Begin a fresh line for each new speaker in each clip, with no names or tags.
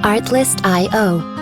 Artlist.io.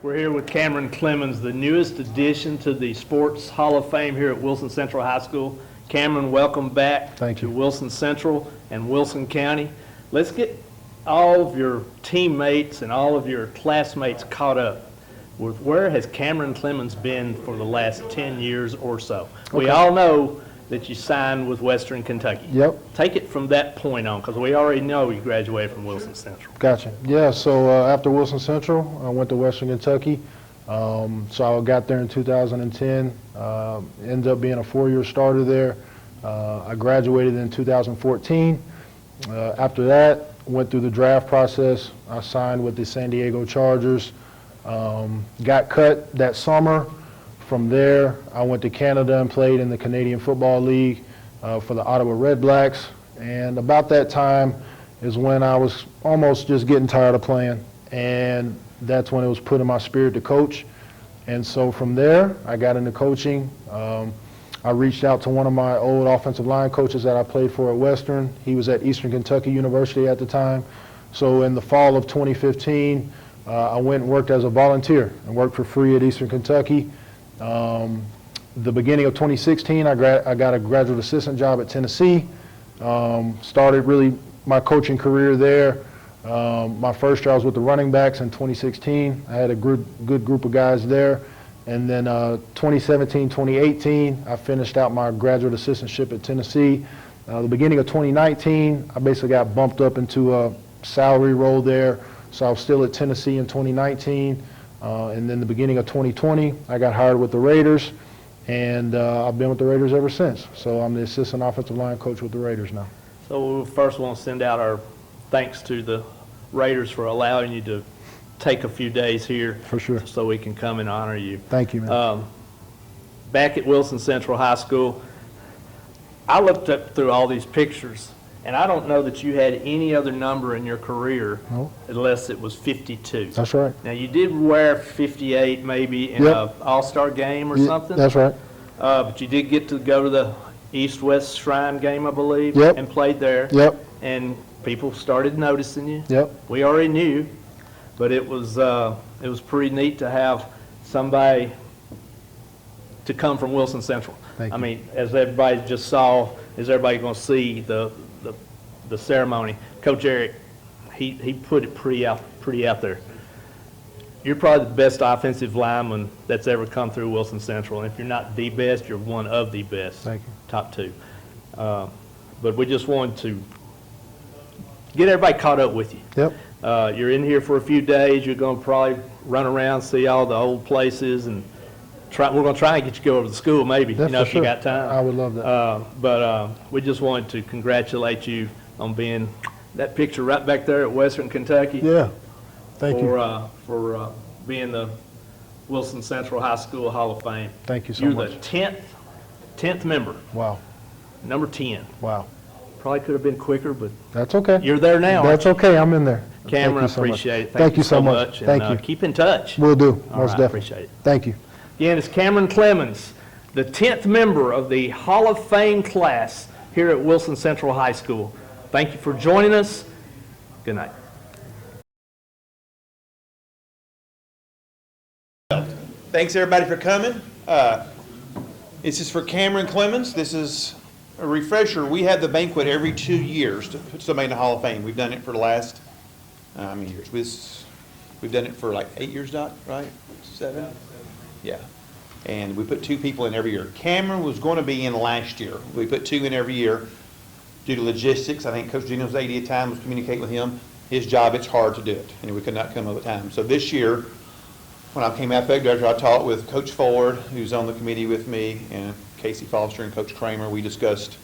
We're here with Cameron Clemens, the newest addition to the Sports Hall of Fame here at Wilson Central High School. Cameron, welcome back to Wilson Central and Wilson County. Let's get all of your teammates and all of your classmates caught up with where has Cameron Clemens been for the last 10 years or so. Okay. We all know that you signed with Western Kentucky. Yep. Take it from that point on, because we already know you graduated from Wilson Central.
Gotcha. Yeah, so after Wilson Central, I went to Western Kentucky. So I got there in 2010, ended up being a 4-year starter there. I graduated in 2014. After that, went through the draft process. I signed with the San Diego Chargers. Got cut that summer. From there, I went to Canada and played in the Canadian Football League for the Ottawa Red Blacks. And about that time is when I was almost just getting tired of playing. And that's when it was put in my spirit to coach. And so from there, I got into coaching. I reached out to one of my old offensive line coaches that I played for at Western. He was at Eastern Kentucky University at the time. So in the fall of 2015, I went and worked as a volunteer and worked for free at Eastern Kentucky. The beginning of 2016, I got a graduate assistant job at Tennessee. Started really my coaching career there. My first year I was with the running backs in 2016. I had a good group of guys there. And then 2017, 2018, I finished out my graduate assistantship at Tennessee. The beginning of 2019, I basically got bumped up into a salary role there. So I was still at Tennessee in 2019. And then the beginning of 2020, I got hired with the Raiders, and I've been with the Raiders ever since. So I'm the assistant offensive line coach with the Raiders now.
So we first want to send out our thanks to the Raiders for allowing you to take a few days here.
For sure.
So we can come and honor you.
Thank you, man.
back at Wilson Central High School. I looked up through all these pictures, and I don't know that you had any other number in your career unless it was 52.
That's right.
Now, you did wear 58 maybe in
Yep.
an all-star game or something.
That's right.
But you did get to go to the East-West Shrine game, I believe,
Yep.
and played there.
Yep.
And people started noticing you.
Yep.
We already knew, but it was pretty neat to have somebody to come from Wilson Central.
Thank you.
I mean, as everybody just saw, as everybody going to see the ceremony, Coach Eric, he put it pretty out there. You're probably the best offensive lineman that's ever come through Wilson Central. And if you're not the best, you're one of the best.
Thank you.
Top two. But we just wanted to get everybody caught up with you.
Yep.
You're in here for a few days. You're going to probably run around, see all the old places, and we're going to try and get you to go over to the school maybe,
That's
if
for
you
sure.
got time.
I would love that.
But we just wanted to congratulate you on being that picture right back there at Western Kentucky.
Yeah. Thank you.
For being the Wilson Central High School Hall of Fame.
Thank you so
You're
much.
the 10th member,
Wow.
number 10.
Wow.
Probably could have been quicker, but
That's okay.
you're there now.
That's okay. I'm in there.
Cameron, I
Thank you so much.
appreciate it.
Thank you so much.
And,
Thank you.
keep in touch.
Will do.
All
Most
right,
definitely.
appreciate it.
Thank you.
Again, it's Cameron Clemens, the 10th member of the Hall of Fame class here at Wilson Central High School. Thank you for joining us. Good night.
Thanks everybody for coming. This is for Cameron Clemens. This is a refresher. We have the banquet every 2 years to put somebody in the Hall of Fame. We've done it for the last, how many years? We've done it for like 8 years, Doc, right? 7? Yeah. And we put 2 people in every year. Cameron was going to be in last year. We put 2 in every year due to logistics. I think Coach Gino's 80 at time was communicating with him. His job, it's hard to do it, and we could not come up with time. So this year, when I came out director, I talked with Coach Ford, who's on the committee with me, and Casey Foster and Coach Kramer. We discussed,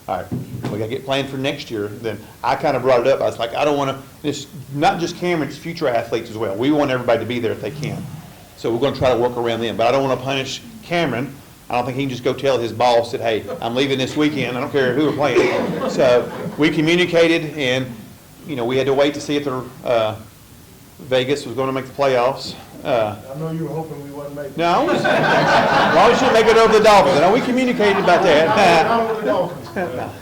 all right, we got to get planned for next year. Then I kind of brought it up. I was like, I don't want to, it's not just Cameron, it's future athletes as well. We want everybody to be there if they can. So we're going to try to work around them. But I don't want to punish Cameron. I don't think he can just go tell his boss that, hey, I'm leaving this weekend. I don't care who we're playing. So we communicated, and, you know, we had to wait to see if Vegas was going to make the playoffs.
I know you were hoping we wouldn't make it.
No, why would you make it over the Dolphins? No, we communicated about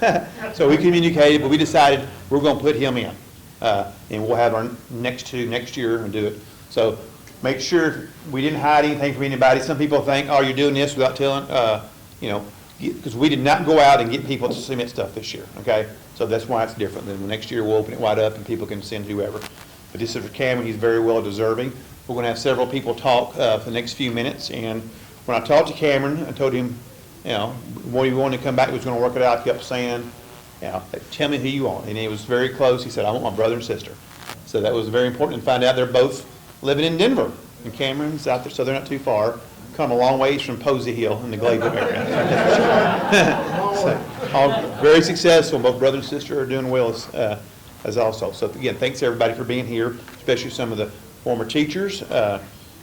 that. So we communicated, but we decided we're going to put him in, and we'll have our next 2 next year and do it. So make sure we didn't hide anything from anybody. Some people think, oh, you're doing this without telling, you know, because we did not go out and get people to submit stuff this year. Okay, so that's why it's different. Then next year we'll open it wide up and people can send whoever. But this is for Cameron. He's very well deserving. We're going to have several people talk for the next few minutes. And when I talked to Cameron, I told him, you know, when he wanted to come back, he was going to work it out. He kept saying, you know, tell me who you want. And he was very close. He said, I want my brother and sister. So that was very important to find out they're both living in Denver. And Cameron's out there, so they're not too far. Come a long ways from Posey Hill in the Gladeville area. So, all very successful. Both brother and sister are doing well as also. So again, thanks everybody for being here, especially some of the former teachers.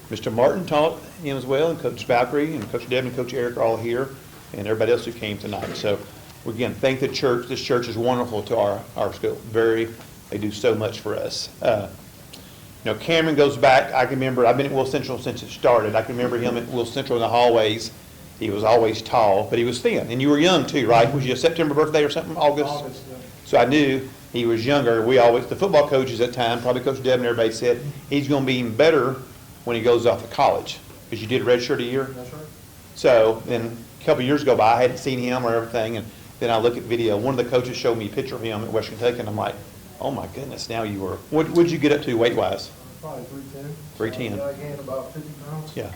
Mr. Martin taught him as well, and Coach Valkyrie and Coach Devin and Coach Eric are all here, and everybody else who came tonight. So again, thank the church. This church is wonderful to our school. They do so much for us. You know, Cameron goes back. I can remember, I've been at Will Central since it started. I can remember him at Will Central in the hallways. He was always tall, but he was thin. And you were young too, right? Was you a September birthday or something, August? Yeah. So I knew he was younger. The football coaches at the time, probably Coach Devin, everybody said, he's going to be even better when he goes off to college. Because you did a redshirt a year?
That's right.
So then a couple of years go by, I hadn't seen him or everything, and then I look at video. One of the coaches showed me a picture of him at Western Kentucky, and I'm like, oh my goodness, now you were, what'd you get up to weight-wise?
Probably 310.
310.
I gained about 50 pounds.
Yeah.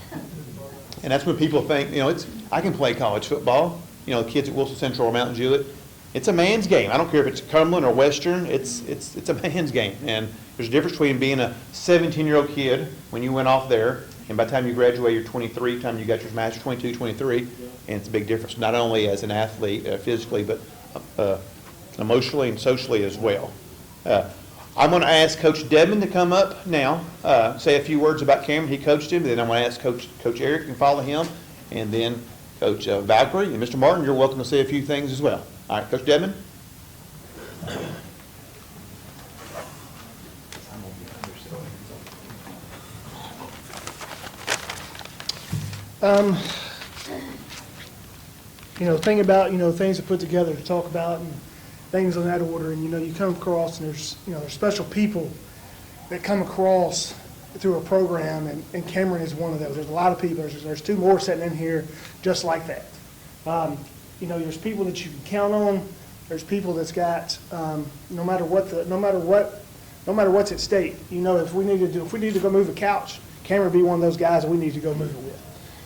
And that's when people think, you know, I can play college football. You know, the kids at Wilson Central or Mountain Jewett, it's a man's game. I don't care if it's Cumberland or Western, it's a man's game. And there's a difference between being a 17-year-old kid when you went off there, and by the time you graduate, you're 23, by the time you got your master's, 22, 23, and it's a big difference, not only as an athlete physically, but emotionally and socially as well. I'm going to ask Coach Devin to come up now, say a few words about Cameron. He coached him. Then I'm going to ask Coach Eric and follow him, and then Coach Valkyrie, and Mr. Martin, you're welcome to say a few things as well. All right, Coach Dedman?
Think about, things to put together to talk about and things on that order. And, you come across and there's special people that come across through a program, and Cameron is one of those. There's a lot of people. There's two more sitting in here just like that. There's people that you can count on. There's people that's got, no matter what's at stake. If we need to go move a couch, Cameron would be one of those guys that we need to go move it with.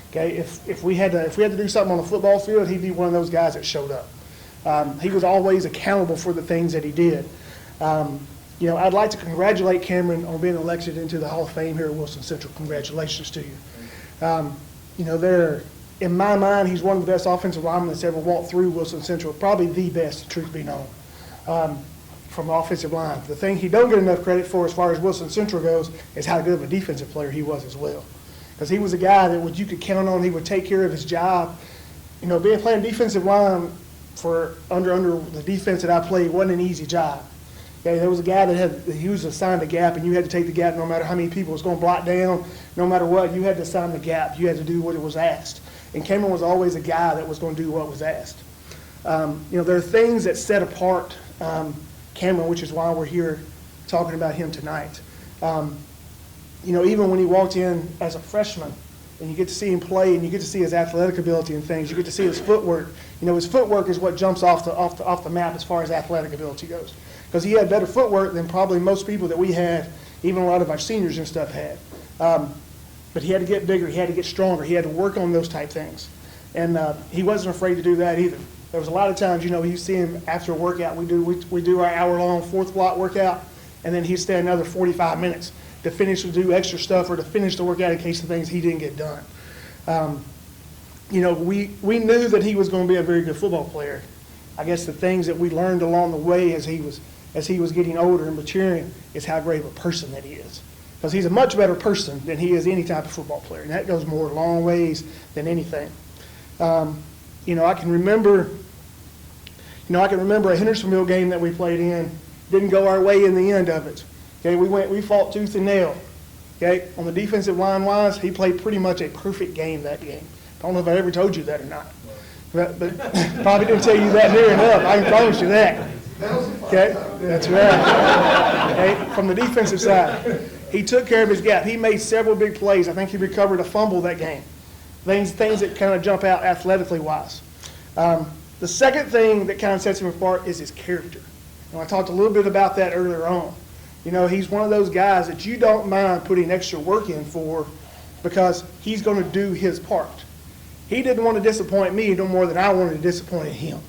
Okay, if we had to do something on the football field, he'd be one of those guys that showed up. He was always accountable for the things that he did. I'd like to congratulate Cameron on being elected into the Hall of Fame here at Wilson Central. Congratulations to you. In my mind, he's one of the best offensive linemen that's ever walked through Wilson Central. Probably the best, truth be known, from the offensive line. The thing he don't get enough credit for as far as Wilson Central goes is how good of a defensive player he was as well. Because he was a guy that you could count on. He would take care of his job. Playing defensive line for under the defense that I played wasn't an easy job. Okay, there was a guy he was assigned a gap, and you had to take the gap no matter how many people was going to block down, no matter what. You had to assign the gap. You had to do what it was asked. And Cameron was always a guy that was going to do what was asked. There are things that set apart Cameron, which is why we're here talking about him tonight. Even when he walked in as a freshman, and you get to see him play, and you get to see his athletic ability and things, you get to see his footwork. His footwork is what jumps off the map as far as athletic ability goes, because he had better footwork than probably most people that we had, even a lot of our seniors and stuff had. But he had to get bigger, he had to get stronger, he had to work on those type things, and he wasn't afraid to do that either. There was a lot of times, you see him after a workout. We do our hour-long fourth block workout, and then he'd stay another 45 minutes. To finish to do extra stuff or to finish the workout in case of things he didn't get done. We knew that he was going to be a very good football player. I guess the things that we learned along the way as he was getting older and maturing is how great of a person that he is. Because he's a much better person than he is any type of football player, and that goes more a long ways than anything. I can remember a Hendersonville game that we played in. Didn't go our way in the end of it. Okay, we fought tooth and nail. Okay, on the defensive line wise, he played pretty much a perfect game that game. I don't know if I ever told you that or not, but probably didn't tell you that near enough. I can promise you that. Okay, that's right. Okay, from the defensive side, he took care of his gap. He made several big plays. I think he recovered a fumble that game. Things that kind of jump out athletically wise. The second thing that kind of sets him apart is his character. And I talked a little bit about that earlier on. He's one of those guys that you don't mind putting extra work in for because he's going to do his part. He didn't want to disappoint me no more than I wanted to disappoint him.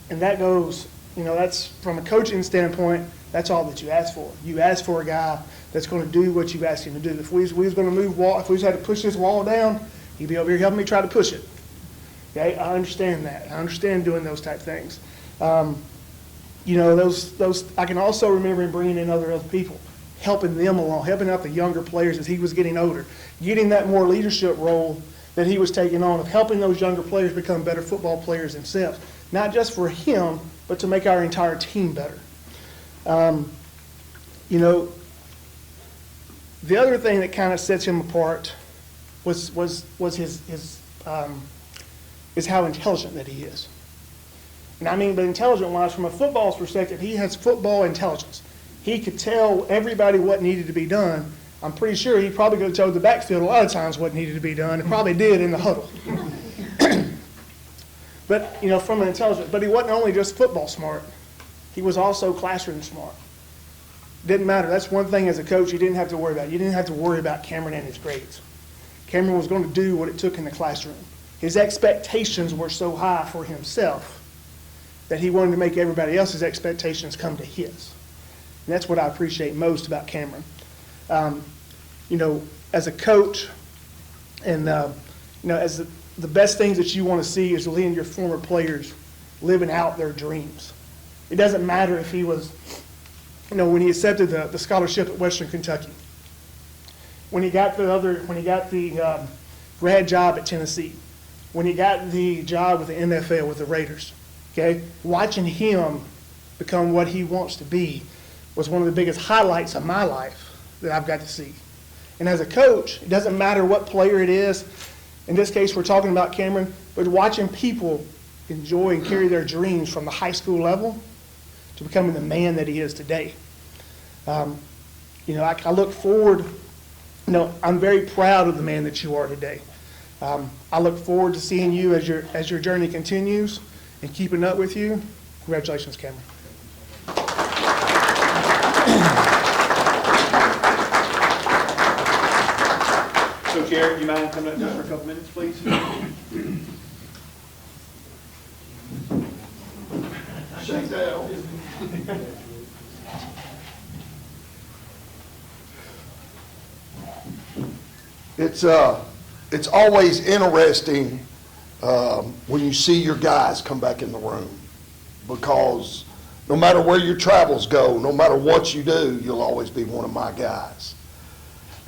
And that goes, that's from a coaching standpoint, that's all that you ask for. You ask for a guy that's going to do what you asked him to do. If we was going to move wall, if we had to push this wall down, he'd be over here helping me try to push it. Okay, I understand that. I understand doing those type things. Those I can also remember him bringing in other people, helping them along, helping out the younger players as he was getting older, getting that more leadership role that he was taking on of helping those younger players become better football players themselves, not just for him, but to make our entire team better. The other thing that kind of sets him apart was how intelligent that he is. And I mean, but intelligent-wise, from a football's perspective, he has football intelligence. He could tell everybody what needed to be done. I'm pretty sure he probably could have told the backfield a lot of times what needed to be done, and probably did in the huddle. But, from an intelligent, but he wasn't only just football smart. He was also classroom smart. Didn't matter. That's one thing as a coach you didn't have to worry about. You didn't have to worry about Cameron and his grades. Cameron was going to do what it took in the classroom. His expectations were so high for himself that he wanted to make everybody else's expectations come to his. And that's what I appreciate most about Cameron. As a coach, and as the best things that you want to see is seeing your former players living out their dreams. It doesn't matter if he was, when he accepted the scholarship at Western Kentucky, when he got the grad job at Tennessee, when he got the job with the NFL, with the Raiders, okay? Watching him become what he wants to be was one of the biggest highlights of my life that I've got to see. And as a coach, it doesn't matter what player it is. In this case, we're talking about Cameron, but watching people enjoy and carry their dreams from the high school level to becoming the man that he is today. I look forward, I'm very proud of the man that you are today. I look forward to seeing you as your journey continues and keeping up with you. Congratulations, Cameron.
Coach Eric, do you mind coming up just for a couple minutes, please?
Shake that off. It's always interesting when you see your guys come back in the room, because no matter where your travels go, no matter what you do, you'll always be one of my guys.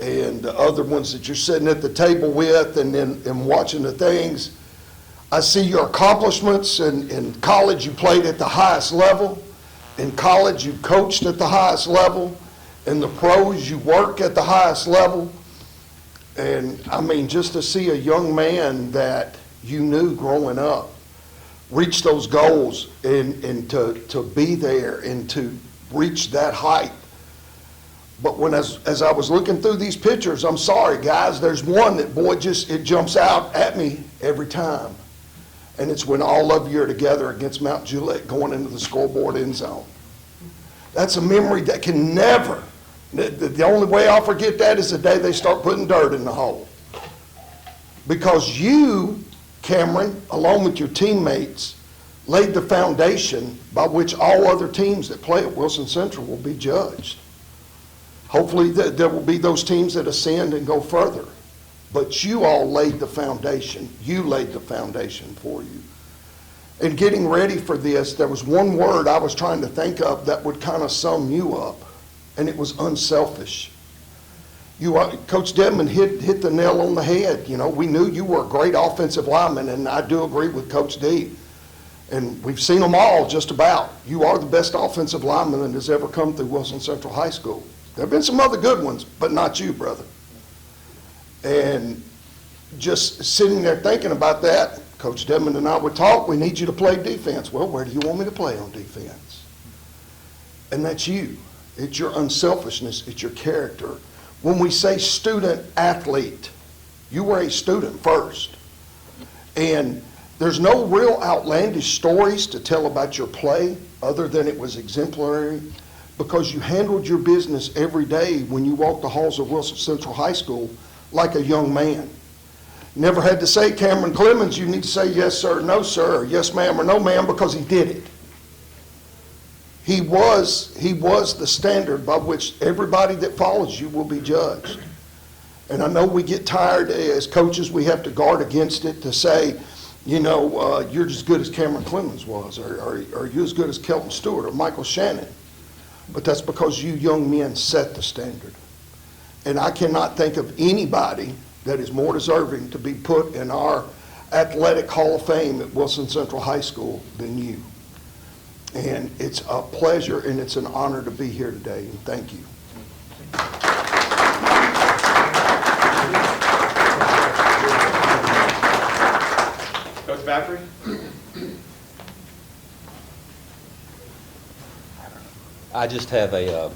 And the other ones that you're sitting at the table with and watching the things, I see your accomplishments. In college, you played at the highest level. In college, you coached at the highest level. In the pros, you work at the highest level. And I mean, just to see a young man that you knew growing up reach those goals and to be there and to reach that height. But as I was looking through these pictures, I'm sorry, guys, there's one that, boy, it jumps out at me every time. And it's when all of you are together against Mount Juliet going into the scoreboard end zone. That's a memory that can never, the only way I'll forget that is the day they start putting dirt in the hole. Because you, Cameron, along with your teammates, laid the foundation by which all other teams that play at Wilson Central will be judged. Hopefully there will be those teams that ascend and go further. But you all laid the foundation. You laid the foundation for you. In getting ready for this, there was one word I was trying to think of that would kind of sum you up, and it was unselfish. Coach Dedman hit the nail on the head. We knew you were a great offensive lineman, and I do agree with Coach D. And we've seen them all just about. You are the best offensive lineman that has ever come through Wilson Central High School. There have been some other good ones, but not you, brother. And just sitting there thinking about that, Coach Dedman and I would talk, we need you to play defense. Well, where do you want me to play on defense? And that's you. It's your unselfishness. It's your character. When we say student athlete, you were a student first. And there's no real outlandish stories to tell about your play other than it was exemplary, because you handled your business every day when you walked the halls of Wilson Central High School like a young man. Never had to say, Cameron Clemens, you need to say yes, sir, no, sir, or yes, ma'am, or no, ma'am, because he did it. He was the standard by which everybody that follows you will be judged. And I know we get tired as coaches, we have to guard against it to say, you're as good as Cameron Clemens was, or you're as good as Kelton Stewart or Michael Shannon. But that's because you young men set the standard. And I cannot think of anybody that is more deserving to be put in our athletic Hall of Fame at Wilson Central High School than you. And it's a pleasure and it's an honor to be here today, and thank you.
Coach Factory?
I just have a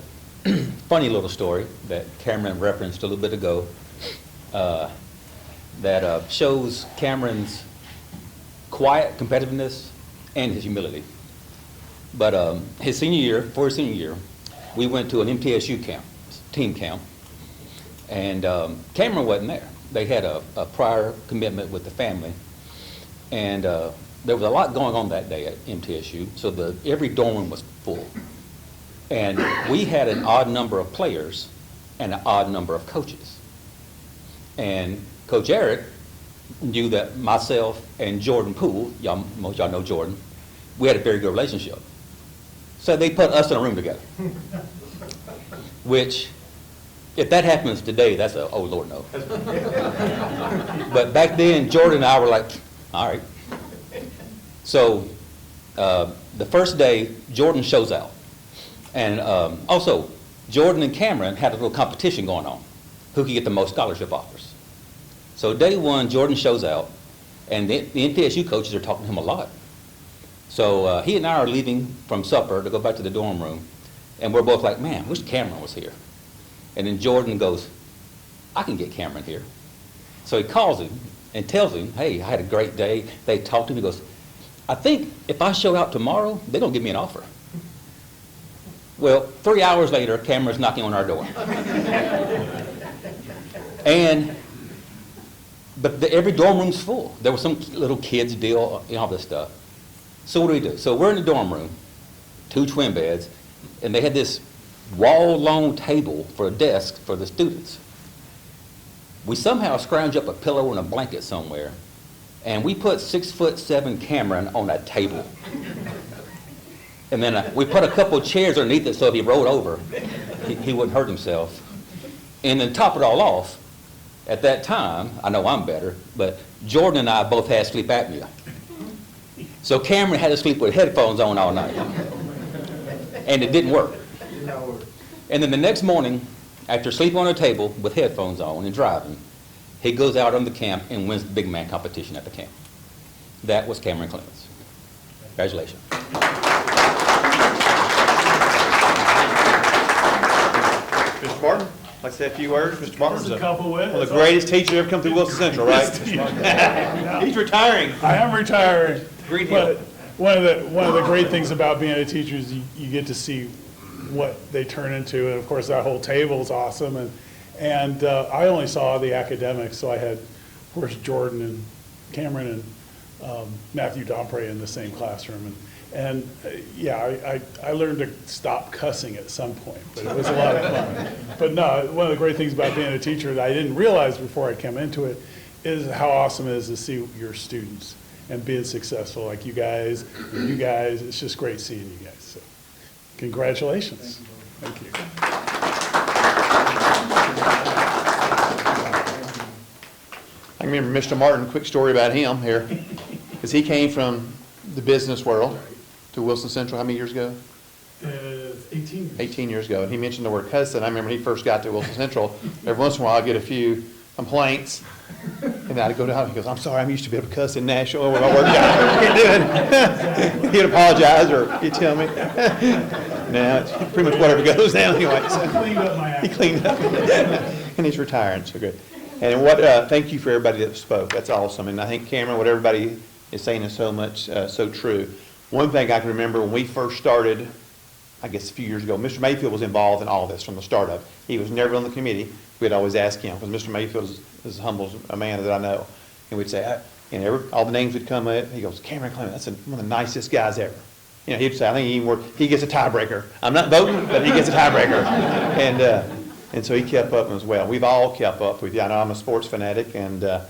funny little story that Cameron referenced a little bit ago that shows Cameron's quiet competitiveness and his humility. But for his senior year, we went to an MTSU camp, team camp, and Cameron wasn't there. They had a prior commitment with the family, and there was a lot going on that day at MTSU, so every dorm room was full. And we had an odd number of players and an odd number of coaches. And Coach Eric knew that myself and Jordan Poole, most of y'all know Jordan, we had a very good relationship. So they put us in a room together. Which, if that happens today, that's oh Lord no. But back then, Jordan and I were like, All right. So the first day, Jordan shows out. And also, Jordan and Cameron had a little competition going on, who could get the most scholarship offers. So day one, Jordan shows out, and the NPSU coaches are talking to him a lot. So he and I are leaving from supper to go back to the dorm room, and we're both like, man, wish Cameron was here. And then Jordan goes, I can get Cameron here. So he calls him and tells him, hey, I had a great day. They talked to him. He goes, I think if I show out tomorrow, they're going to give me an offer. Well, 3 hours later, Cameron's knocking on our door. But every dorm room's full. There was some little kids deal, all this stuff. So what do? So we're in the dorm room, 2 twin beds, and they had this wall-long table for a desk for the students. We somehow scrounge up a pillow and a blanket somewhere, and we put 6'7" Cameron on that table. And then we put a couple chairs underneath it so if he rolled over, he wouldn't hurt himself. And then top it all off, at that time, I know I'm better, but Jordan and I both had sleep apnea. So Cameron had to sleep with headphones on all night. And it didn't work. And then the next morning, after sleeping on a table with headphones on and driving, he goes out on the camp and wins the big man competition at the camp. That was Cameron Clemens. Congratulations.
Mr. Martin, like to say a few words. Mr. Martin's
Just a couple words.
one of the greatest teachers ever come through Wilson Central, right? He's retiring.
I am retiring.
Green Hill.
But one of the great things about being a teacher is you get to see what they turn into, and of course that whole table is awesome. And I only saw the academics, so I had, of course, Jordan and Cameron and Matthew Dompre in the same classroom. And yeah, I learned to stop cussing at some point, but it was a lot of fun. But no, one of the great things about being a teacher that I didn't realize before I came into it is how awesome it is to see your students and being successful like you guys. It's just great seeing you guys. So congratulations. Thank you.
I remember Mr. Martin, quick story about him here, because he came from the business world to Wilson Central how many years ago?
18 years.
18 years ago. And he mentioned the word cussing. I remember when he first got to Wilson Central, every once in a while I'd get a few complaints. And I'd go down, he goes, I'm sorry, I'm used to be able to cuss in Nashville where I work out. I can't do it. He'd apologize or he'd tell me. Now, it's pretty much whatever goes now anyway. So.
Cleaned up my act.
He cleaned up. And he's retiring, so good. And thank you for everybody that spoke. That's awesome. And I think, Cameron, what everybody is saying is so much, so true. One thing I can remember when we first started, I guess a few years ago, Mr. Mayfield was involved in all this from the start of. He was never on the committee. We'd always ask him, because Mr. Mayfield is as humble as a man that I know. And we'd say, all the names would come up. He goes, Cameron Clemens, that's one of the nicest guys ever. You know, he'd say, I think he gets a tiebreaker. I'm not voting, but he gets a tiebreaker. And so he kept up as well. We've all kept up with you. I know I'm a sports fanatic, and it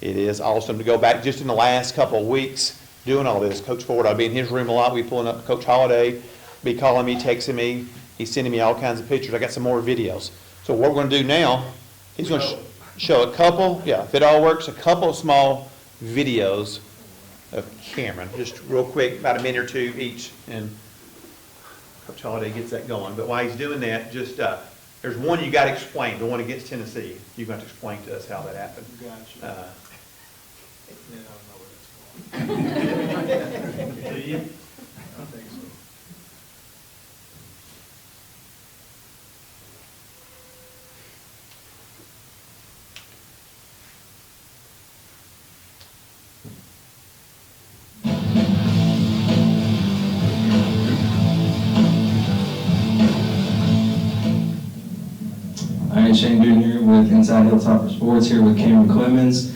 is awesome to go back just in the last couple of weeks doing all this. Coach Ford, I'll be in his room a lot. We pulling up Coach Holliday, be calling me, texting me. He's sending me all kinds of pictures. I got some more videos. So what we're going to do now, he's going to show a couple, if it all works, a couple of small videos of Cameron. Just real quick, about a minute or two each, and Coach Holliday gets that going. But while he's doing that, just there's one you got to explain, the one against Tennessee. You've got to explain to us how that happened.
Gotcha. I don't know where it's going.
Do you?
I don't think so.
All right, Shane Boone here with Inside Hilltopper Sports, here with Cameron Clemens,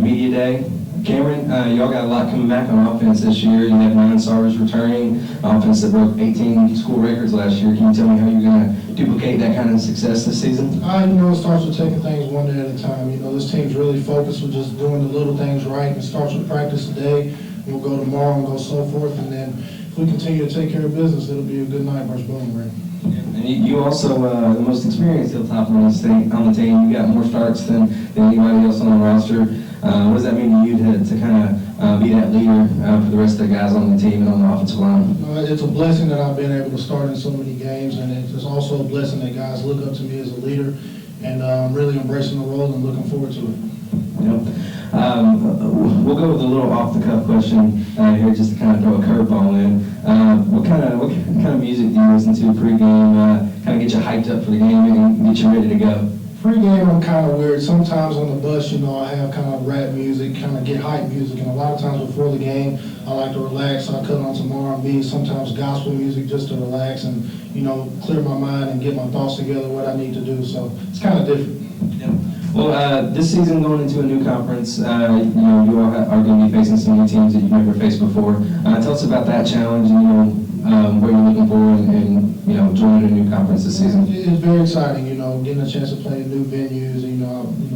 Media Day. Cameron, y'all got a lot coming back on offense this year. You have 9 stars returning, offense that broke 18 school records last year. Can you tell me how you're going to duplicate that kind of success this season?
It starts with taking things one day at a time. This team's really focused with just doing the little things right. It starts with practice today. We'll go tomorrow and go so forth. And then if we continue to take care of business, it'll be a good night versus Bowling Green.
And you also the most experienced Hilltopper on the team. You got more starts than anybody else on the roster. What does that mean to you to kind of be that leader for the rest of the guys on the team and on the offensive line?
It's a blessing that I've been able to start in so many games, and it's also a blessing that guys look up to me as a leader, and I'm really embracing the role and looking forward to it.
We'll go with a little off-the-cuff question here, just to kind of throw a curveball in. What kind of music do you listen to pregame? Kind of get you hyped up for the game and get you ready to go.
Pre-game, I'm kind of weird. Sometimes on the bus, I have kind of rap music, kind of get hype music, and a lot of times before the game, I like to relax, so I cut on some R&B, sometimes gospel music just to relax and, clear my mind and get my thoughts together, what I need to do, so it's kind of different.
Yeah. Well, this season going into a new conference, you all are going to be facing some new teams that you've never faced before. Tell us about that challenge and, what you're looking for and joining a new conference this season.
It's very exciting, getting a chance to play in new venues.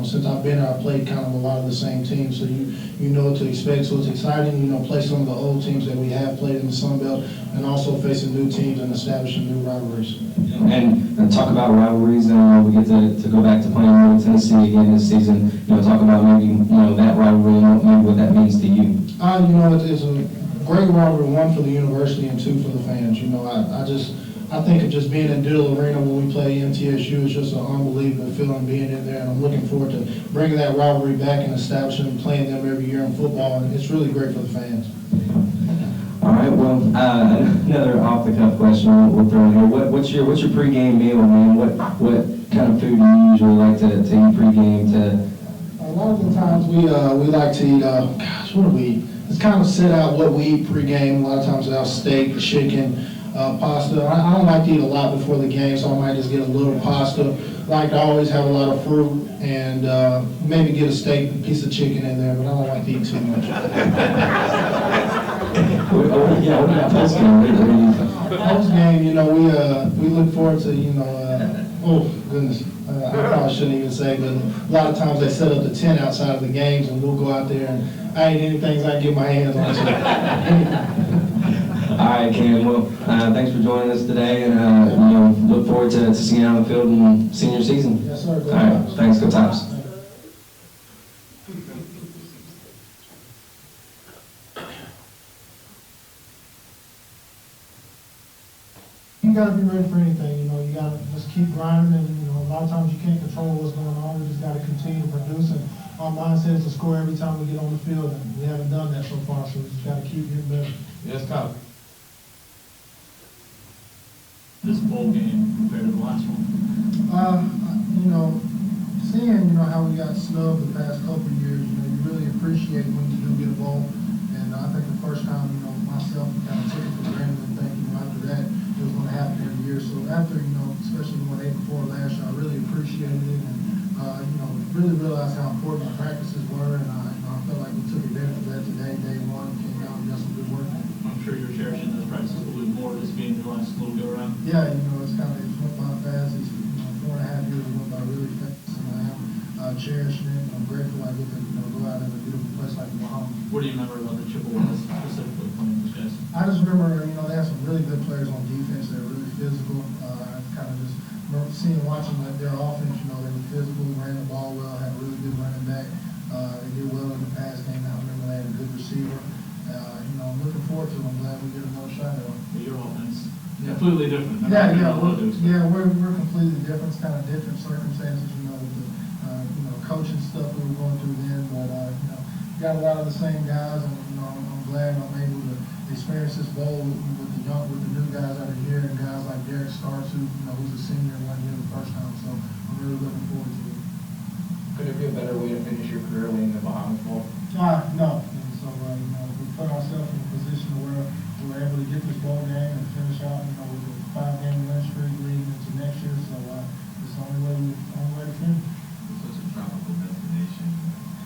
Since I've been here, I've played kind of a lot of the same teams, so you know what to expect. So it's exciting, play some of the old teams that we have played in the Sun Belt, and also facing new teams and establishing new rivalries.
And talk about rivalries, and we get to go back to playing with Tennessee again this season. Talk about maybe that rivalry and maybe what that means to you.
It's a great rivalry, one for the university and two for the fans. I think of just being in Diddle Arena when we play MTSU is just an unbelievable feeling being in there, and I'm looking forward to bringing that rivalry back and establishing and playing them every year in football, and it's really great for the fans.
All right, well, another off-the-cuff question we'll throw in here. What's your pregame meal, man? What kind of food do you usually like to eat pregame?
A lot of the times we like to eat, what do we eat? It's kind of set out what we eat pregame. A lot of times it's steak, chicken, pasta. I don't like to eat a lot before the game, so I might just get a little pasta. I like to always have a lot of fruit and maybe get a steak, a piece of chicken in there, but I don't like to eat too much.
Yeah, what about post-game?
Post-game, we look forward to, oh, goodness. I probably shouldn't even say, but a lot of times they set up the tent outside of the games, and we'll go out there, and I ain't anything I can get my hands on.
All right, Cam. Well, thanks for joining us today, and look forward to seeing you on the field in senior season.
Yes, sir.
All right, thanks. Go Tops.
You got to be ready for anything. You got to just keep grinding, and a lot of times you can't control what's going on. We just got to continue to produce, and our mindset is to score every time we get on the field, and we haven't done that so far. So we just got to keep getting better.
Yes, Kyle. This bowl game compared to the last one?
Seeing how we got snubbed the past couple of years, you really appreciate when you do get a bowl. And I think the first time, myself kind of took it for granted and think, after that, it was going to happen every year. So after, especially the 1 day before last year, I really appreciated it and, really realized how important the practices were. And I felt like we took advantage of that today, day one, came out and got some good work.
I'm sure you're cherishing those practices a little bit more, this being your last little go around.
Yeah, it's kind of, it went by fast. It's, 4.5 years went by really fast, and I am cherishing it. I'm grateful I get to, go out in a beautiful place like Oklahoma.
What do you remember about the Chippewas specifically playing those guys?
I just remember, they had some really good players on defense. They were really physical. I kind of just remember watching their offense. They were physical, ran the ball well, had a really good running back. They did well in the pass game. I remember they had a good receiver. I'm looking forward to them. I'm glad we get another shot at them.
Your offense, completely different.
We're completely different. It's kind of different circumstances, with the coaching stuff we were going through then. But got a lot of the same guys, and I'm glad I'm able to experience this bowl with the new guys that are here, and guys like Derek Starks, who's a senior and wasn't here the first time. So I'm really looking forward to it.
Could there be a better way to finish your career winning the Bahamas Bowl?
No. And so we put ourselves in a position where we're able to get this bowl game and finish out, with a 5-game win streak leading into next year. So it's the only way to finish.
It's such a tropical destination.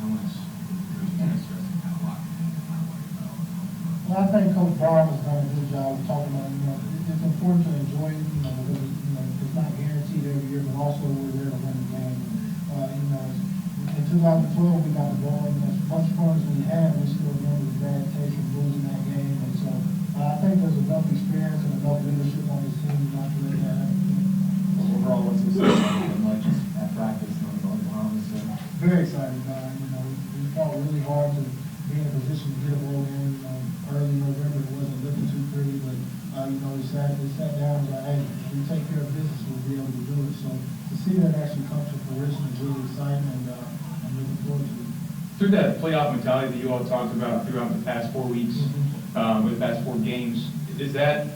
How much is it stressing kind of locking in and not worrying about all the
Well, I think Coach Barham has done a good job of talking about, it's important to enjoy it, because, it's not guaranteed every year, but also we're there to win the game. In 2012, we got the ball, and as much fun as we had, we still remember the bad taste of losing that game. And so I think there's enough experience and enough leadership on this team not to let that happen.
Overall, what's the success been like just at practice on the Bahamas?
Very excited. We fought really hard to be in a position to get a bowl in. Early November, it wasn't looking too pretty, but we sat down and was like, hey, if we take care of business, we'll be able to do it. So to see that actually come to fruition is really exciting, and I'm looking forward to it.
Through that playoff mentality that you all talked about throughout the past 4 weeks, with the past 4 games, does that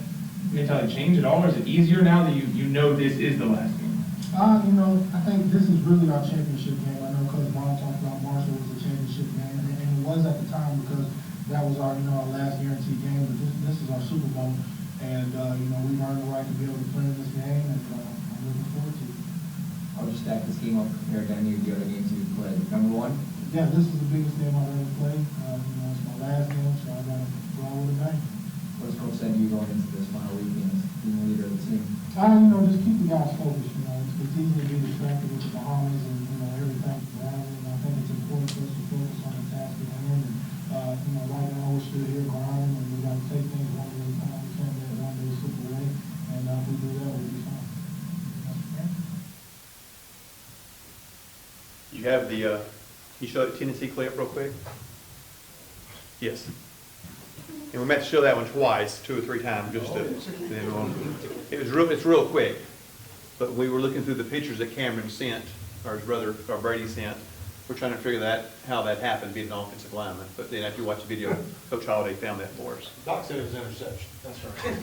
mentality change at all, or is it easier now that you know this is the last game?
I think this is really our championship game. I know Coach Brown talked about Marshall was the championship game, and it was at the time because that was our last guaranteed game. But this is our Super Bowl, and we've earned the right to be able to play in this game, and I'm looking forward to it.
I'll just stack this game up compared to any of the other games you've played. Number one?
Yeah, this is the biggest game I've ever played. It's my last game, so I got to go out with a bang.
What's Coach said you going into this final weekend as being the leader of the team?
Just keep the guys focused. It's easy to be distracted with the Bahamas and everything around it. And I think it's important for us to focus on the task at hand. And right now we're still here grinding, and we got to take things one day at a time. We can't let one day slip away. And if we do that, we'll be fine.
You have the, can you show the Tennessee clip real quick? Yes. And we meant to show that one twice, 2 or 3 times, just to, it's real quick. But we were looking through the pictures that Cameron sent, or his brother, or Brady sent. We're trying to figure how that happened, being an offensive lineman. But then after you watch the video, Coach Holiday found that for us.
Doc said it was interception. That's right.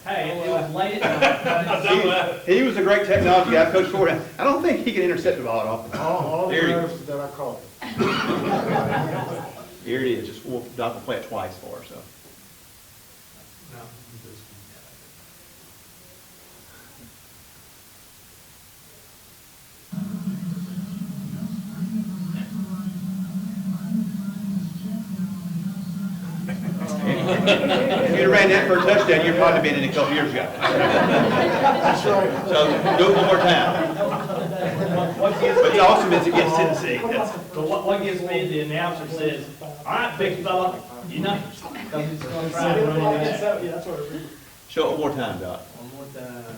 Hey, it was late at night.
He was a great technology guy, Coach Ford. I don't think he can intercept the ball at all.
All the
There you
nerves that I caught.
Here it is. Doc will play it twice for us. So. If you'd have ran that for a touchdown, you'd probably been in a couple years ago.
That's right.
So do it one more time. But the awesome is it gets Tennessee.
But what gives me, the announcer says, all right, big fella, you know. Try to run it back.
Show it one more time, Doc.
One more time.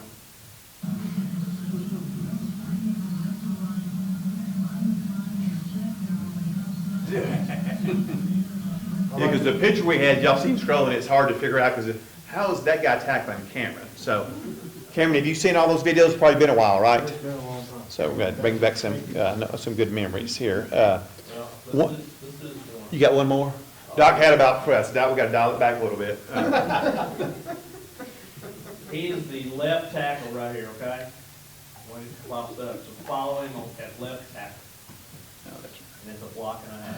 Yeah, because the picture we had, y'all seen scrolling, it's hard to figure out because how is that guy tackling Cameron? So, Cameron, have you seen all those videos? It's probably been a while, right?
It's been a long time.
So we're going to bring back some good memories here. You got one more? Doc had about press. Doc, we got to dial it back a little bit.
He is the left tackle right here, okay? When he flops up, so follow him on that left tackle. And it's a block and a half.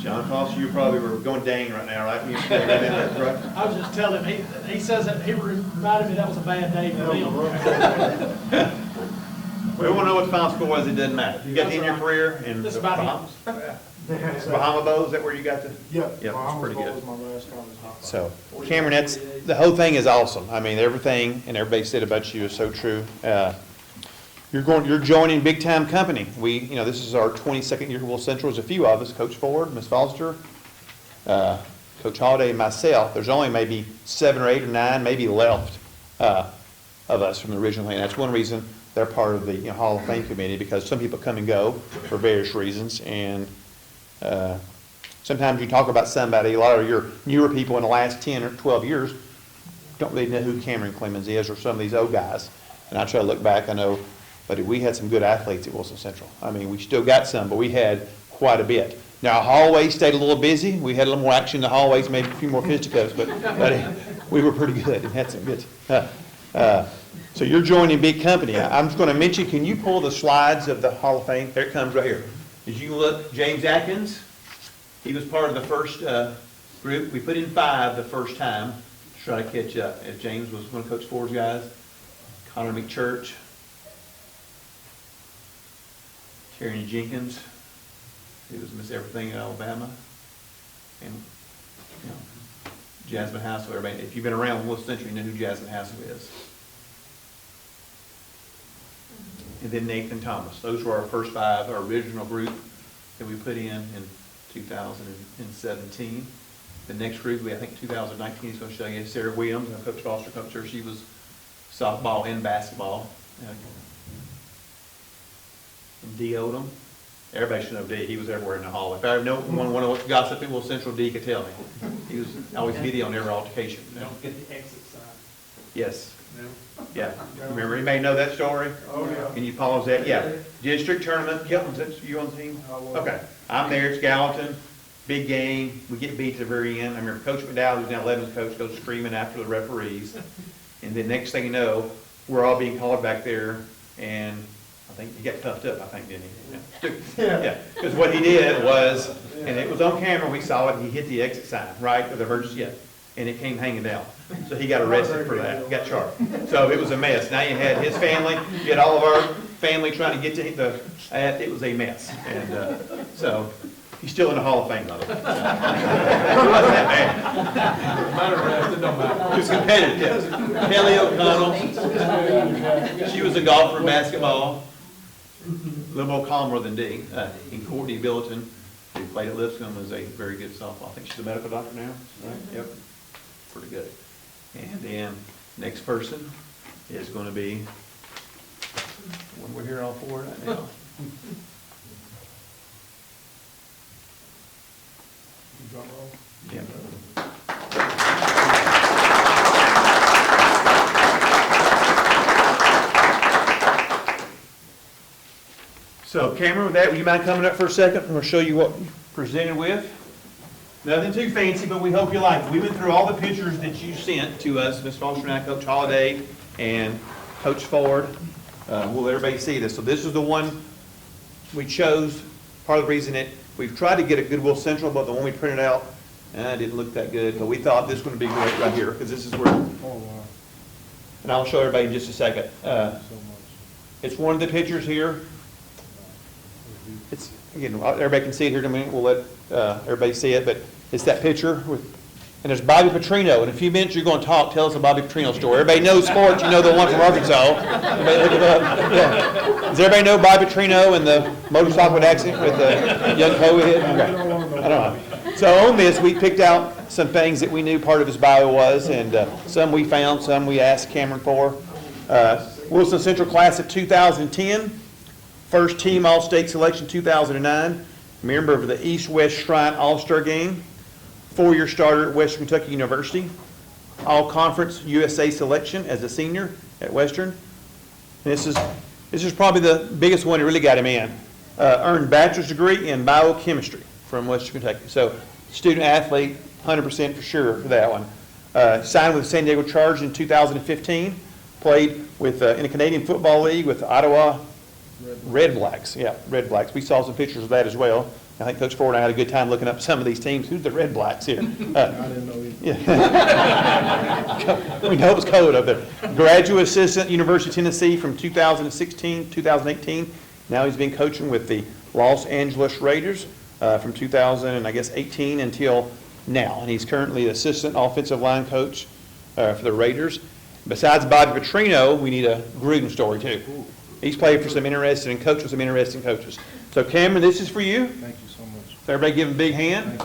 John Foster, you probably were going dang right now, right? Right?
I was just telling him, he says that, he reminded me that was a bad day for them.
We want to know what the final score was, it doesn't matter. You got the end of your career in
This
the
is about
Bahamas? Bahama Bow, is that where you got the?
Yeah,
Yep, that's pretty good.
was my last college hop.
So, Cameron, the whole thing is awesome. I mean, everything and everybody said about you is so true. You're joining big time company. This is our 22nd year at Will Central. There's a few of us, Coach Ford, Ms. Foster, Coach Holiday, and myself. There's only maybe 7 or 8 or 9, maybe left of us from the original. And that's one reason they're part of the Hall of Fame committee, because some people come and go for various reasons. And sometimes you talk about somebody, a lot of your newer people in the last 10 or 12 years don't really know who Cameron Clemens is, or some of these old guys. And I try to look back, I know, but we had some good athletes at Wilson Central. I mean, we still got some, but we had quite a bit. Now, our hallways stayed a little busy. We had a little more action in the hallways, maybe a few more fisticuffs, but we were pretty good and had some good. So you're joining big company. I'm just going to mention, can you pull the slides of the Hall of Fame? There it comes right here. As you look, James Atkins, he was part of the first group. We put in 5 the first time to try to catch up, as James was one of Coach Ford's guys. Connor McChurch, Terry Jenkins, he was Miss Everything in Alabama, and Jasmine Hassel. Everybody, if you've been around Wilson Central, you know who Jasmine Hassel is. And then Nathan Thomas. Those were our first 5, our original group that we put in 2017. The next group, I think 2019 is going to show you Sarah Williams, and Coach Foster coached her. She was softball and basketball. D. Odom. Everybody should know D. He was everywhere in the hall. If I know one of what gossip in Wilson Central, D could tell me. He was always video on every altercation.
Don't get the exit sign.
Yes. Yeah. Remember, anybody know that story?
Oh, yeah.
Can you pause that? Yeah. District tournament, Kelton's, that's you on the team? Okay. I'm there, it's Gallatin, big game. We get beat to the very end. I remember Coach McDowell, who's now 11's coach, goes screaming after the referees. And then next thing you know, we're all being called back there, and I think he got puffed up, I think, didn't he? Yeah. Because what he did was, and it was on camera, we saw it, he hit the exit sign, right, of the emergency, and it came hanging down. So he got arrested for that, got charged. So it was a mess. Now you had his family, you had all of our family trying to get to the, it was a mess. And so he's still in the Hall of Fame, by the way. It wasn't that bad. He was competitive, yes. Kelly O'Connell, she was a golfer in basketball, a little more calmer than D. And Courtney Billeton, who played at Lipscomb, was a very good softball. I think she's a medical doctor now, right? Yep, pretty good. And then next person is going to be when we're here all for right now. Yeah. So Cameron, with that, would you mind coming up for a second? And we'll show you what we presented with. Nothing too fancy, but we hope you like it. We went through all the pictures that you sent to us, Ms. Foster and I, Coach Holliday, and Coach Ford. Will everybody see this? So this is the one we chose. Part of the reason we've tried to get a Goodwill Central, but the one we printed out didn't look that good. But we thought this would be great right here, because this is where, and I'll show everybody in just a second. It's one of the pictures here. It's, again, everybody can see it here in a minute. We'll let everybody see it, but it's that picture with, and there's Bobby Petrino. In a few minutes, you're going to talk. Tell us a Bobby Petrino story. Everybody knows sports. You know the one from Arkansas. Everybody look it up. Yeah. Does everybody know Bobby Petrino and the motorcycle accident with the young co-ed? Okay. I don't know. So on this, we picked out some things that we knew part of his bio was, and some we found, some we asked Cameron for. Wilson Central class of 2010. First team All-State selection 2009, member of the East-West Shrine All-Star Game, four-year starter at Western Kentucky University, All-Conference USA selection as a senior at Western. And this is probably the biggest one that really got him in. Earned bachelor's degree in biochemistry from Western Kentucky. So student athlete, 100% for sure for that one. Signed with the San Diego Chargers in 2015, played with in the Canadian Football League with the Ottawa Red Blacks. Yeah, Red Blacks. We saw some pictures of that as well. I think Coach Ford and I had a good time looking up some of these teams. Who's the Red Blacks here?
I didn't know either.
Yeah. We know it was cold up there. Graduate assistant, University of Tennessee from 2016, 2018. Now he's been coaching with the Los Angeles Raiders from 2018 until now. And he's currently assistant offensive line coach for the Raiders. Besides Bobby Petrino, we need a Gruden story too. He's played for some interesting and coached with some interesting coaches. So Cameron, this is for you.
Thank you so much.
So everybody give him a big hand.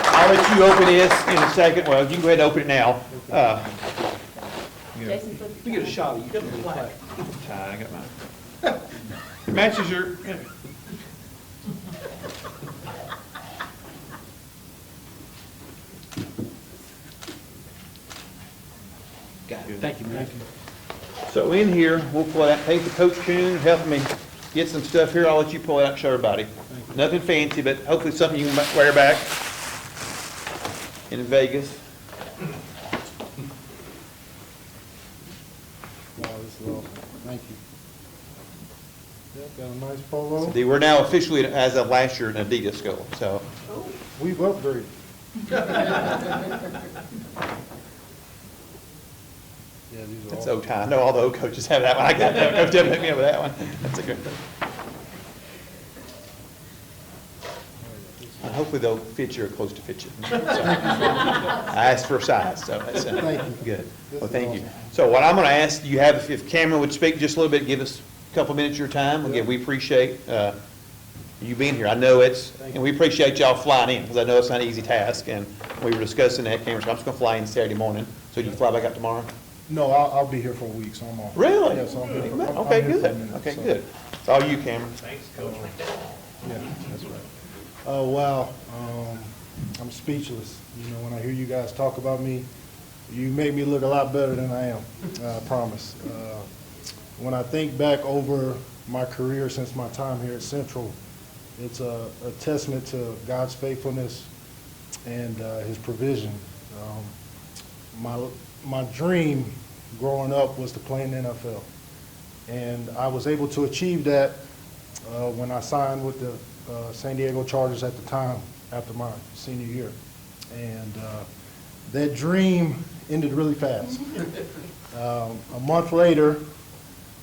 I'll let you open this in a second. Well, you can go ahead and open it now.
We get a shot of you. Give him the flag.
I got mine. Matches your.
Thank you, man.
So in here, we'll pull out, thank the Coach Kuhn, helping me get some stuff here. I'll let you pull it out and show everybody. Nothing fancy, but hopefully something you can wear back in Vegas.
Wow, this is awesome. Thank you. Yep, got a nice polo.
So we're now officially, as of last year, an Adidas school, so.
We've upgraded. Yeah, these are
That's
awesome.
O-tie. I know all the O coaches have that one. I got that. Coach Devin hit me up with that one. That's a good thing. Hopefully they'll fit you or close to fit you. So, I asked for a size, so that's
Thank you.
good.
This
Well,
is
thank you.
awesome.
So what I'm going to ask, do you have, if Cameron would speak just a little bit, give us a couple minutes of your time. Again, we appreciate you being here. I know and we appreciate y'all flying in, because I know it's not an easy task, and we were discussing that, Cameron, so I'm just gonna fly in Saturday morning, so you fly back out tomorrow?
No, I'll be here for a week, so I'm off.
Really?
Yes, I'll be here. I'm
Okay,
here for a
good,
minute,
okay,
so.
good. It's all you, Cameron.
Thanks, Coach.
Yeah, that's right. Oh, wow, I'm speechless. You know, when I hear you guys talk about me, you make me look a lot better than I am, I promise. When I think back over my career since my time here at Central, it's a testament to God's faithfulness and his provision. My dream growing up was to play in the NFL. And I was able to achieve that when I signed with the San Diego Chargers at the time after my senior year. And that dream ended really fast. A month later,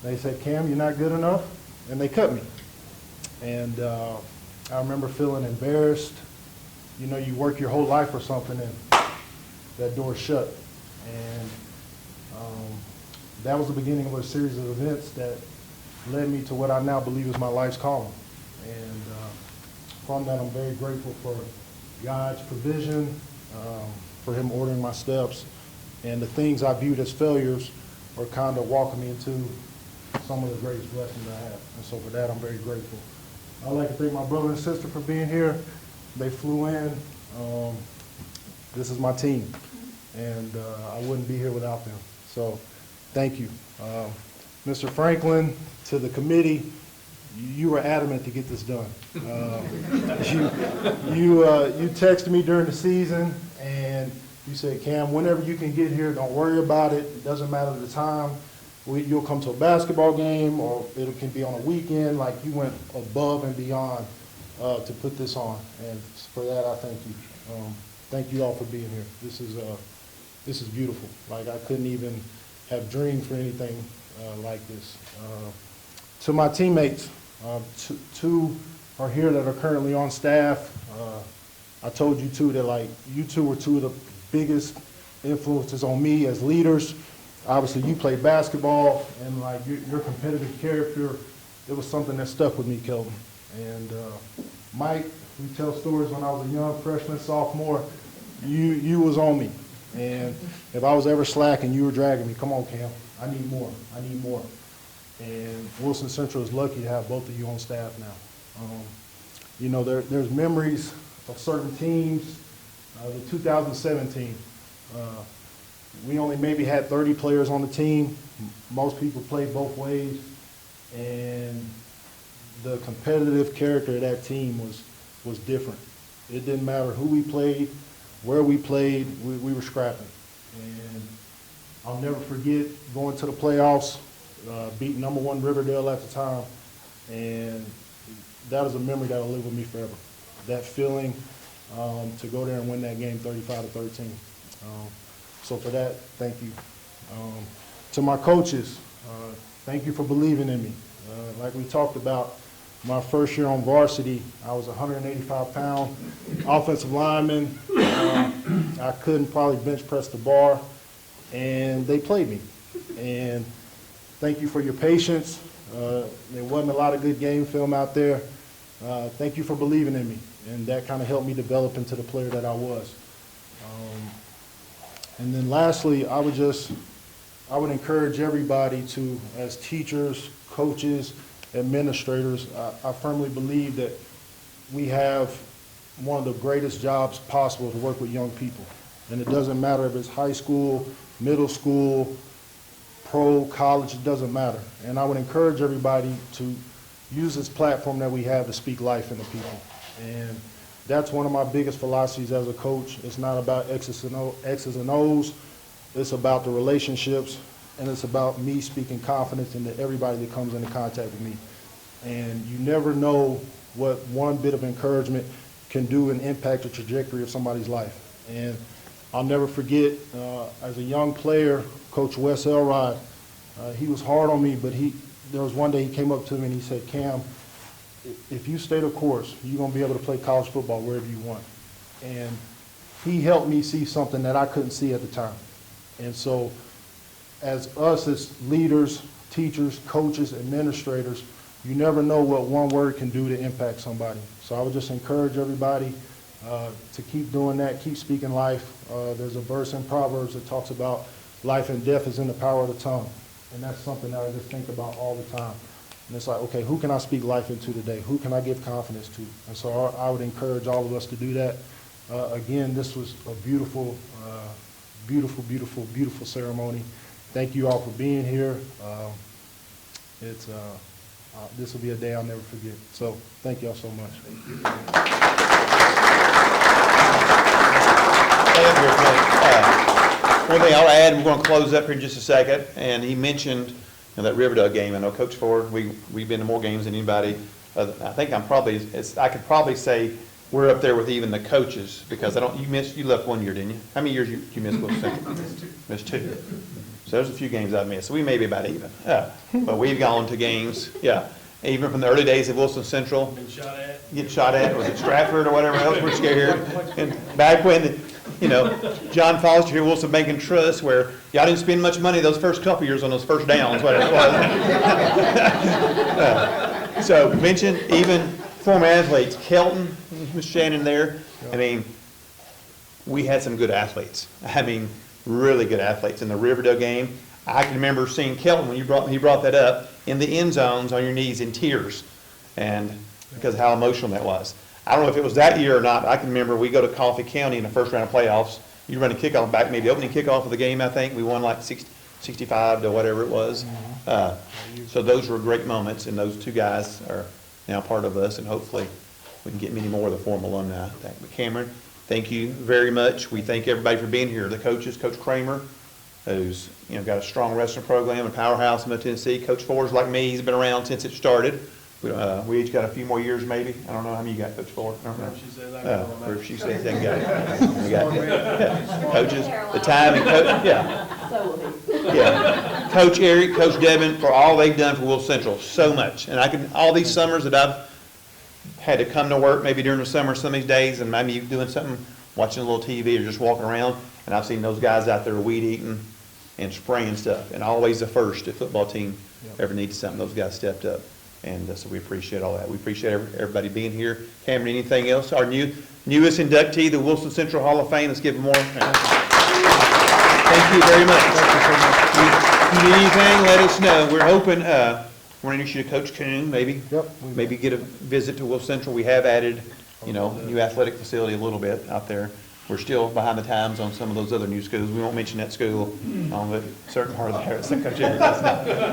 they said, Cam, you're not good enough, and they cut me. And I remember feeling embarrassed. You know, you work your whole life for something, and that door shut. And that was the beginning of a series of events that led me to what I now believe is my life's calling. And from that, I'm very grateful for God's provision, for him ordering my steps, and the things I viewed as failures are kind of walking me into some of the greatest blessings I have. And so for that, I'm very grateful. I'd like to thank my brother and sister for being here. They flew in. This is my team, and I wouldn't be here without them. So thank you. Mr. Franklin, to the committee, you were adamant to get this done. You texted me during the season, and you said, Cam, whenever you can get here, don't worry about it. It doesn't matter the time. You'll come to a basketball game, or it can be on a weekend. Like, you went above and beyond to put this on, and for that, I thank you. Thank you all for being here. This is beautiful. Like, I couldn't even have dreamed for anything like this. To my teammates, two are here that are currently on staff. I told you two that, like, you two were two of the biggest influences on me as leaders. Obviously, you played basketball, and like your competitive character, it was something that stuck with me, Kelvin. And Mike, we tell stories when I was a young freshman, sophomore. You was on me, and if I was ever slacking, you were dragging me. Come on, Cam, I need more. I need more. And Wilson Central is lucky to have both of you on staff now. You know, there's memories of certain teams. The 2017. We only maybe had 30 players on the team. Most people played both ways. And the competitive character of that team was different. It didn't matter who we played, where we played, we were scrapping. And I'll never forget going to the playoffs, beating #1 Riverdale at the time. And that is a memory that'll live with me forever. That feeling to go there and win that game 35-13. So for that, thank you. To my coaches, thank you for believing in me. Like we talked about, my first year on varsity, I was a 185-pound offensive lineman. I couldn't probably bench press the bar, and they played me. And thank you for your patience. There wasn't a lot of good game film out there. Thank you for believing in me, and that kind of helped me develop into the player that I was. And then lastly, I would encourage everybody to, as teachers, coaches, administrators, I firmly believe that we have one of the greatest jobs possible to work with young people. And it doesn't matter if it's high school, middle school, pro, college, it doesn't matter. And I would encourage everybody to use this platform that we have to speak life into people. And that's one of my biggest philosophies as a coach. It's not about X's and O's. It's about the relationships, and it's about me speaking confidence into everybody that comes into contact with me. And you never know what one bit of encouragement can do and impact the trajectory of somebody's life. And I'll never forget, as a young player, Coach Wes Elrod, he was hard on me, but there was one day he came up to me and he said, Cam, if you stay the course, you're going to be able to play college football wherever you want. And he helped me see something that I couldn't see at the time. And so as us as leaders, teachers, coaches, administrators, you never know what one word can do to impact somebody. So I would just encourage everybody to keep doing that, keep speaking life. There's a verse in Proverbs that talks about life and death is in the power of the tongue. And that's something that I just think about all the time. And it's like, okay, who can I speak life into today? Who can I give confidence to? And so I would encourage all of us to do that. Again, this was a beautiful, beautiful ceremony. Thank you all for being here. This will be a day I'll never forget. So thank you all so much.
One thing I'll add, we're going to close up here in just a second, and he mentioned that Riverdale game. I know Coach Ford, we've been to more games than anybody. I think I could probably say we're up there with even the coaches, because you left 1 year, didn't you? How many years you missed Wilson Central? Missed 2. So there's a few games I've missed, so we may be about even. But we've gone to games, even from the early days of Wilson Central. Get shot at, was it Stratford or whatever else we're scared? And back when, John Foster here, Wilson Bank and Trust, where y'all didn't spend much money those first couple years on those first downs, whatever it was. So mention even former athletes, Kelton, Miss Shannon there. I mean, we had some good athletes. Really good athletes in the Riverdale game. I can remember seeing Kelton when he brought that up in the end zones on your knees in tears, and because of how emotional that was. I don't know if it was that year or not. I can remember we go to Coffee County in the first round of playoffs. You run a kickoff back, maybe opening kickoff of the game. I think we won like 65 to whatever it was. So those were great moments, and those two guys are now part of us, and hopefully we can get many more of the former alumni. But Cameron, thank you very much. We thank everybody for being here. The coaches, Coach Kramer, who's got a strong wrestling program, a powerhouse in Middle Tennessee. Coach Ford's like me; he's been around since it started. We each got a few more years, maybe. I don't know how many you got, Coach Ford. I don't know. Or if she says they got it. We got coaches, the time, and Coach Eric, Coach Devin, for all they've done for Wilson Central, so much. And all these summers that I've had to come to work, maybe during the summer, some of these days, and maybe doing something, watching a little TV or just walking around, and I've seen those guys out there weed eating and spraying stuff, and always the first if football team ever needs something, those guys stepped up. And so we appreciate all that. We appreciate everybody being here. Cameron, anything else? Our newest inductee, the Wilson Central Hall of Fame. Let's give them more. Thank you very much. If you need anything, let us know. We're hoping, we're going to introduce you to Coach Coon, maybe. Maybe get a visit to Wilson Central. We have added, new athletic facility a little bit out there. We're still behind the times on some of those other new schools. We won't mention that school on the certain part of the house.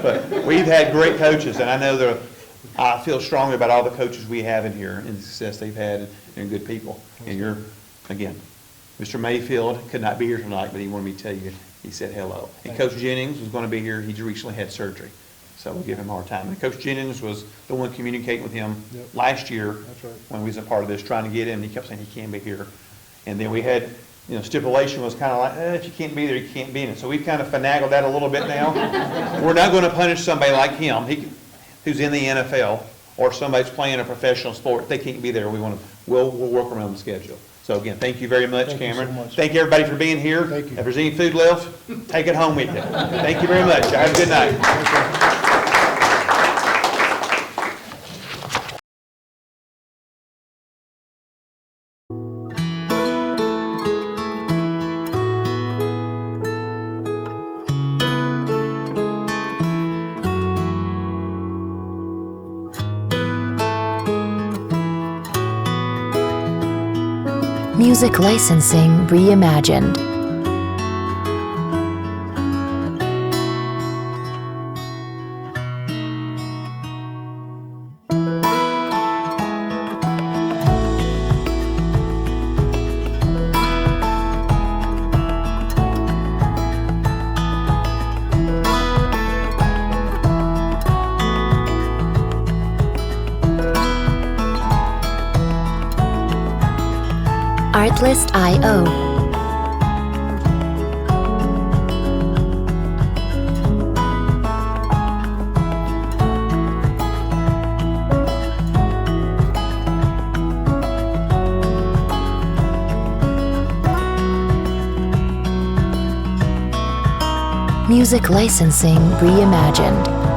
But we've had great coaches, and I know I feel strongly about all the coaches we have in here and the success they've had, and good people. And again, Mr. Mayfield could not be here tonight, but he wanted me to tell you, he said hello. And Coach Jennings was going to be here. He recently had surgery, so we'll give him a hard time. And Coach Jennings was the one communicating with him last year when we was a part of this, trying to get him. He kept saying he can't be here. And then we had, stipulation was kind of like, if you can't be there, you can't be in it. So we've kind of finagled that a little bit now. We're not going to punish somebody like him who's in the NFL or somebody's playing a professional sport. If they can't be there, we'll work around the schedule. So again, thank you very much, Cameron. Thank you everybody for being here. If there's any food left, take it home with you. Thank you very much. Have a good night.
Music licensing reimagined. Artlist.io. Music licensing reimagined.